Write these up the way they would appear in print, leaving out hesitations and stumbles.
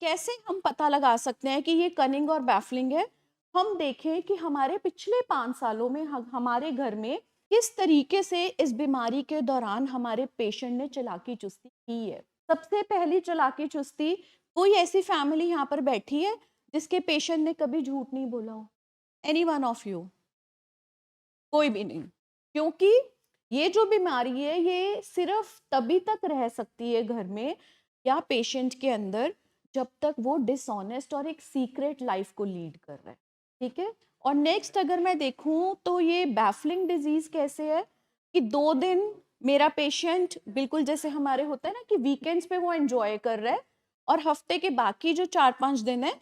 कैसे हम पता लगा सकते हैं कि ये कनिंग और बैफलिंग है? हम देखें कि हमारे पिछले 5 सालों में हमारे घर में किस तरीके से इस बीमारी के दौरान हमारे पेशेंट ने चालाकी-चुस्ती की है। सबसे पहली चालाकी-चुस्ती, कोई ऐसी फैमिली यहाँ पर बैठी है जिसके पेशेंट ने कभी झूठ नहीं बोला हो? Any one of you? कोई भी नहीं। क्योंकि ये जो बीमारी है ये सिर्फ़ तभी तक रह सकती है घर में या पेशेंट के अंदर जब तक वो डिसऑनेस्ट और एक सीक्रेट लाइफ़ को लीड कर रहा है, ठीक है? और नेक्स्ट अगर मैं देखूँ तो ये बैफलिंग डिज़ीज़ कैसे है कि 2 दिन मेरा पेशेंट बिल्कुल जैसे हमारे होता है ना कि वीकेंड्स पे वो एन्जॉय कर रहा है और हफ़्ते के बाकी जो 4-5 दिन है,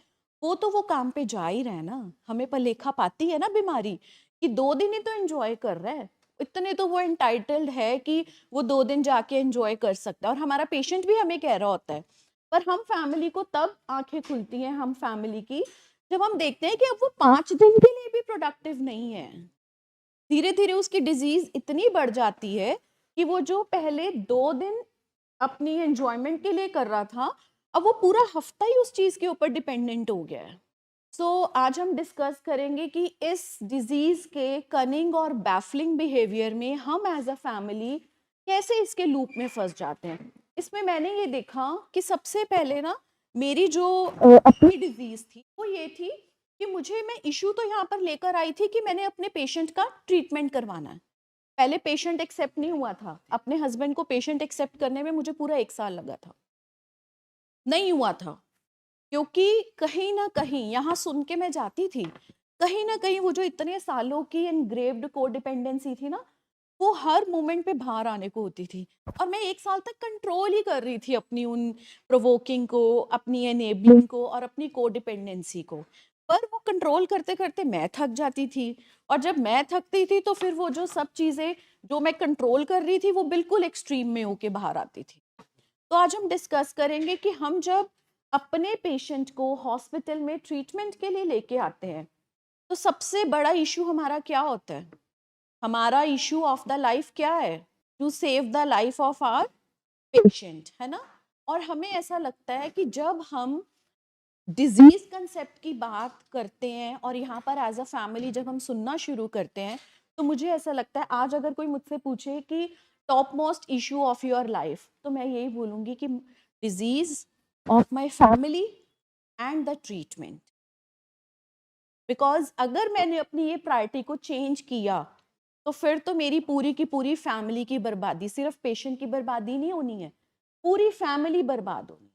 वो तो वो काम पे जा ही रहा है ना। हमें पलेखा पाती है ना बीमारी कि 2 दिन ही तो एन्जॉय कर रहा है। इतने तो वो एंटाइटल्ड है कि वो 2 दिन जाके एन्जॉय कर सकता है और हमारा पेशेंट भी हमें कह रहा होता है। पर हम फैमिली को तब आँखें खुलती हैं हम फैमिली की, जब हम देखते हैं कि अब वो 5 दिन के लिए भी प्रोडक्टिव नहीं है। धीरे-धीरे उसकी डिज़ीज़ इतनी बढ़ जाती है कि वो जो पहले 2 दिन अपनी एन्जॉयमेंट के लिए कर रहा था, अब वो पूरा हफ़्ता ही उस चीज़ के ऊपर डिपेंडेंट हो गया है। आज हम डिस्कस करेंगे कि इस डिजीज के कनिंग और बैफलिंग बिहेवियर में हम एज अ फैमिली कैसे इसके लूप में फंस जाते हैं। इसमें मैंने ये देखा कि सबसे पहले ना मेरी जो अपनी डिजीज थी वो ये थी कि मुझे मैं इशू तो यहाँ पर लेकर आई थी कि मैंने अपने पेशेंट का ट्रीटमेंट करवाना है। पहले पेशेंट एक्सेप्ट नहीं हुआ था, अपने हस्बैंड को पेशेंट एक्सेप्ट करने में मुझे पूरा 1 साल लगा था, नहीं हुआ था। क्योंकि कहीं न कहीं यहाँ सुन के मैं जाती थी, कहीं न कहीं वो जो इतने सालों की एनग्रेव्ड कोडिपेंडेंसी थी ना, वो हर मोमेंट पे बाहर आने को होती थी और मैं 1 साल तक कंट्रोल ही कर रही थी अपनी उन प्रोवोकिंग को, अपनी एनेबलिंग को और अपनी कोडिपेंडेंसी को। पर वो कंट्रोल करते-करते मैं थक जाती थी और जब मैं थकती थी तो फिर वो जो सब चीज़ें जो मैं कंट्रोल कर रही थी, वो बिल्कुल एक्सट्रीम में होके बाहर आती थी। तो आज हम डिस्कस करेंगे कि हम जब अपने पेशेंट को हॉस्पिटल में ट्रीटमेंट के लिए लेके आते हैं तो सबसे बड़ा इशू हमारा क्या होता है? हमारा इशू ऑफ द लाइफ क्या है? To save the life of our patient, है ना? और हमें ऐसा लगता है कि जब हम डिजीज कंसेप्ट की बात करते हैं और यहाँ पर एज अ फैमिली जब हम सुनना शुरू करते हैं तो मुझे ऐसा लगता है आज अगर कोई मुझसे पूछे कि top most issue of your life तो मैं यही बोलूँगी कि disease of my family and the treatment. Because अगर मैंने अपनी ये प्रायोरिटी को चेंज किया तो फिर तो मेरी पूरी की पूरी फैमिली की बर्बादी, सिर्फ पेशेंट की बर्बादी नहीं होनी है, पूरी फैमिली बर्बाद होनी है।